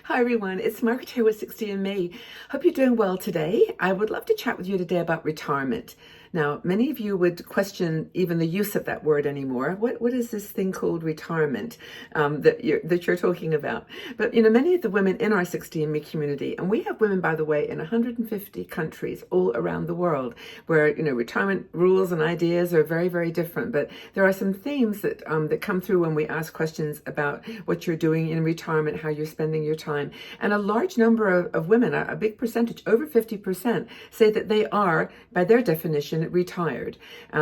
Hi everyone, it's Margaret here with 60 and Me. Hope you're doing well today. I would love to chat with you today about retirement. Now, many of you would question even the use of that word anymore. What is this thing called retirement that you're talking about? But many of the women in our 60 and Me community, and we have women, by the way, in 150 countries all around the world, where retirement rules and ideas are very, very different. But there are some themes that come through when we ask questions about what you're doing in retirement, how you're spending your time. And a large number of women, a big percentage, over 50%, say that they are, by their definition, retired.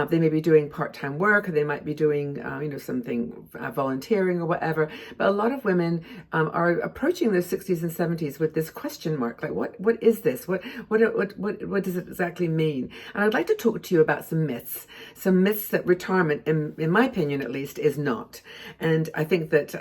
They may be doing part-time work, or they might be doing, something volunteering or whatever. But a lot of women are approaching their 60s and 70s with this question mark, like, what is this? What does it exactly mean? And I'd like to talk to you about some myths that retirement, in my opinion at least, is not. And I think that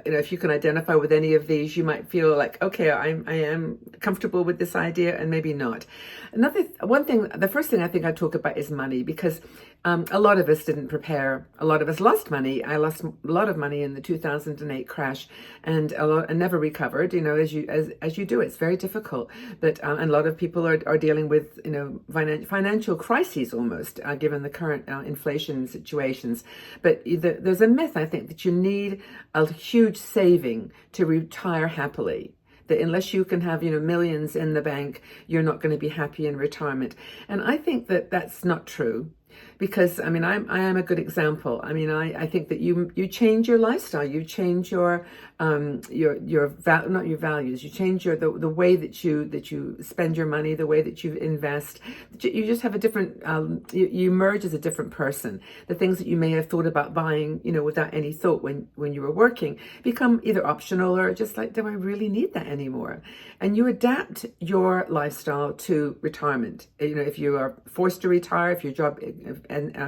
if you can identify with any of these, you might feel like, okay, I am comfortable with this idea, and maybe not. The first thing I think I'd talk about is money, because a lot of us didn't prepare. A lot of us lost money. I lost a lot of money in the 2008 crash, and never recovered. As you do, it's very difficult. But and a lot of people are dealing with financial crises almost, given the current inflation situations. But there's a myth, I think, that you need a huge saving to retire happily. That unless you can have millions in the bank, you're not going to be happy in retirement. And I think that that's not true, because I am a good example. I think that you change your lifestyle, you change your not your values, you change the way that you spend your money, the way that you invest. You just have a different you emerge as a different person. The things that you may have thought about buying without any thought when you were working become either optional or just like, do I really need that anymore? And you adapt your lifestyle to retirement. If you are forced to retire, if your job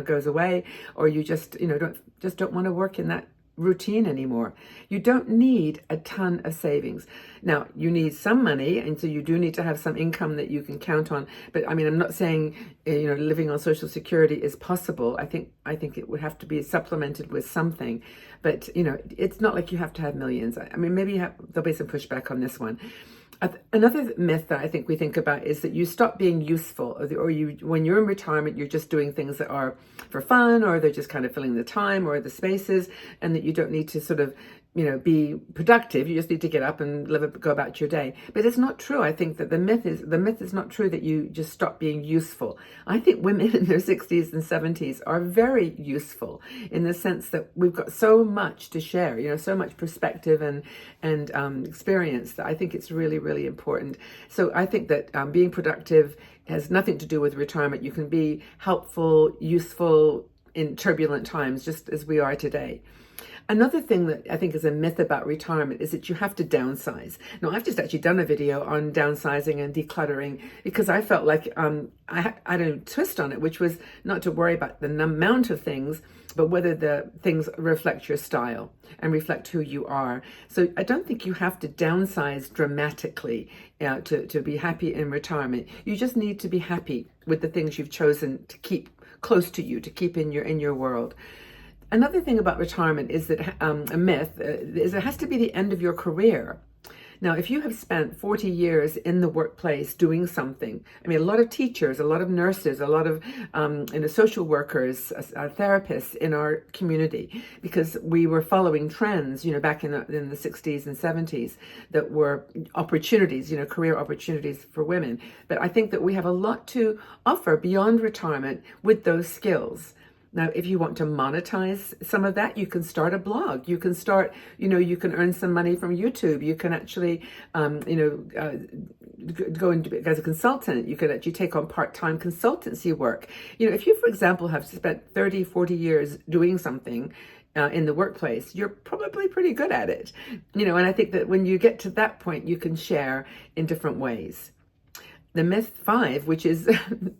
goes away, or you just don't want to work in that routine anymore. You don't need a ton of savings. Now, you need some money, and so you do need to have some income that you can count on. But I'm not saying living on Social Security is possible. I think it would have to be supplemented with something. But it's not like you have to have millions. Maybe there'll be some pushback on this one. Another myth that I think we think about is that you stop being useful, or when you're in retirement, you're just doing things that are for fun, or they're just kind of filling the time or the spaces, and that you don't need to sort of be productive. You just need to get up and go about your day. But it's not true. I think that the myth is not true that you just stop being useful. I think women in their 60s and 70s are very useful, in the sense that we've got so much to share, so much perspective and experience, that I think it's really, really important. So I think that being productive has nothing to do with retirement. You can be helpful, useful in turbulent times, just as we are today. Another thing that I think is a myth about retirement is that you have to downsize. Now, I've just actually done a video on downsizing and decluttering, because I felt like I had a twist on it, which was not to worry about the amount of things, but whether the things reflect your style and reflect who you are. So I don't think you have to downsize dramatically to be happy in retirement. You just need to be happy with the things you've chosen to keep close to you, to keep in your world. Another thing about retirement is that a myth is it has to be the end of your career. Now, if you have spent 40 years in the workplace doing something, a lot of teachers, a lot of nurses, a lot of social workers, therapists in our community, because we were following trends, back in the 60s and 70s, that were opportunities, career opportunities for women. But I think that we have a lot to offer beyond retirement with those skills. Now, if you want to monetize some of that, you can start a blog. You can start, you can earn some money from YouTube. You can actually, go and as a consultant. You could actually take on part-time consultancy work. If you, for example, have spent 30, 40 years doing something in the workplace, you're probably pretty good at it. And I think that when you get to that point, you can share in different ways. The myth 5, which is,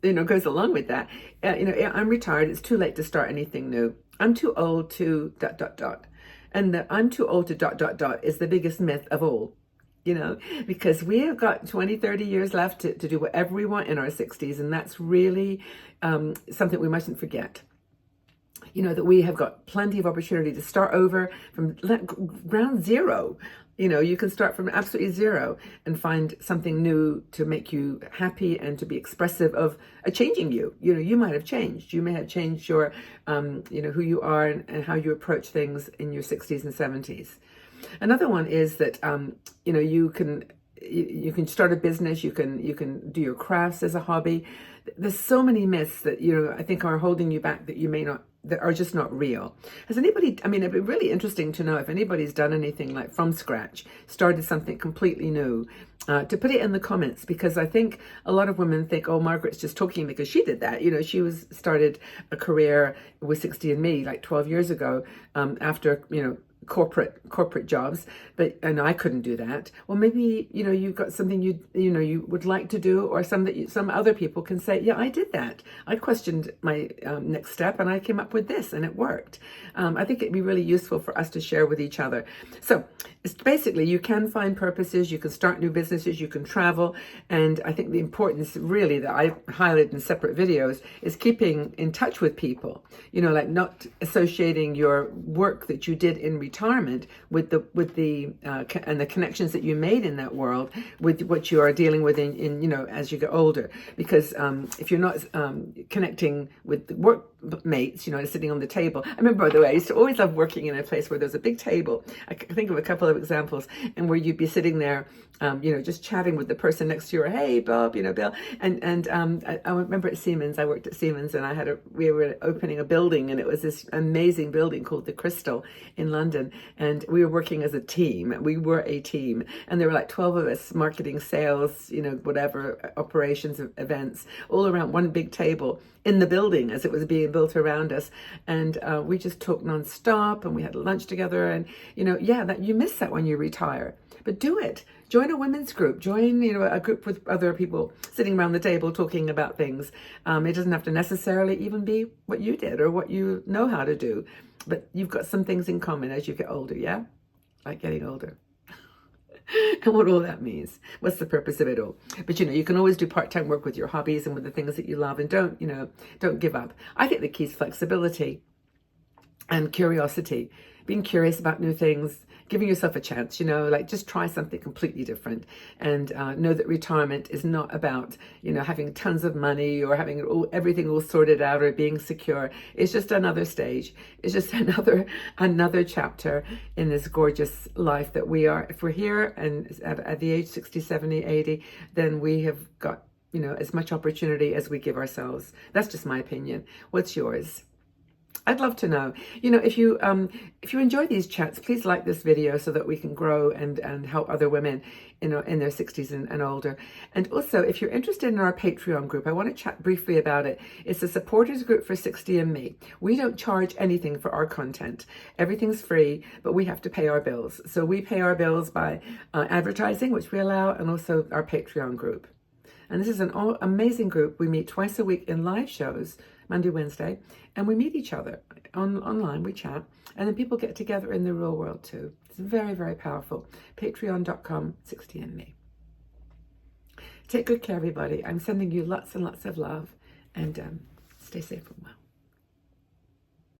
goes along with that, I'm retired, it's too late to start anything new. I'm too old to ... And the I'm too old to ... is the biggest myth of all, because we have got 20, 30 years left to do whatever we want in our 60s. And that's really something we mustn't forget. That we have got plenty of opportunity to start over from ground zero. You can start from absolutely zero and find something new to make you happy and to be expressive of a changing you. You might have changed. You may have changed your, who you are and how you approach things in your 60s and 70s. Another one is that, you can start a business. You can do your crafts as a hobby. There's so many myths that, I think are holding you back that are just not real. Has anybody, it'd be really interesting to know if anybody's done anything like from scratch, started something completely new, to put it in the comments, because I think a lot of women think, oh, Margaret's just talking because she did that. She started a career with 60andMe like 12 years ago, after, corporate jobs, and I couldn't do that. Well, maybe you've got something you would like to do, or some other people can say, yeah, I did that. I questioned my next step, and I came up with this, and it worked. I think it'd be really useful for us to share with each other. So it's basically, you can find purposes, you can start new businesses, you can travel, and I think the importance really that I highlighted in separate videos is keeping in touch with people. Like not associating your work that you did in retirement with the and the connections that you made in that world with what you are dealing with in as you get older. Because if you're not connecting with workmates, sitting on the table. I remember, by the way, I used to always love working in a place where there's a big table. I can think of a couple of examples, and where you'd be sitting there, just chatting with the person next to you, or, hey, Bob, Bill. And I remember at Siemens, I worked at Siemens, and we were opening a building, and it was this amazing building called the Crystal in London. And we were working as a team. We were a team. And there were like 12 of us, marketing, sales, whatever, operations, events, all around one big table in the building as it was being built around us. And we just talked nonstop, and we had lunch together. And, that you miss that when you retire. But do it. Join a women's group. Join, a group with other people sitting around the table talking about things. It doesn't have to necessarily even be what you did or what you know how to do. But you've got some things in common as you get older, yeah? Like getting older. And what all that means. What's the purpose of it all? But, you can always do part-time work with your hobbies and with the things that you love, and don't give up. I think the key is flexibility and curiosity. Being curious about new things, giving yourself a chance, like just try something completely different, and know that retirement is not about, having tons of money or having everything all sorted out or being secure. It's just another stage. It's just another chapter in this gorgeous life that we are. If we're here and at the age 60, 70, 80, then we have got, as much opportunity as we give ourselves. That's just my opinion. What's yours? I'd love to know. If you enjoy these chats, please like this video so that we can grow and help other women in their 60s and older. And also, if you're interested in our Patreon group, I want to chat briefly about it. It's a supporters group for 60andMe. We don't charge anything for our content. Everything's free, but we have to pay our bills. So we pay our bills by advertising, which we allow, and also our Patreon group. And this is an amazing group. We meet twice a week in live shows, Monday, Wednesday, and we meet each other online, we chat, and then people get together in the real world too. It's very, very powerful. Patreon.com/60andMe. Take good care, everybody. I'm sending you lots and lots of love, and stay safe and well.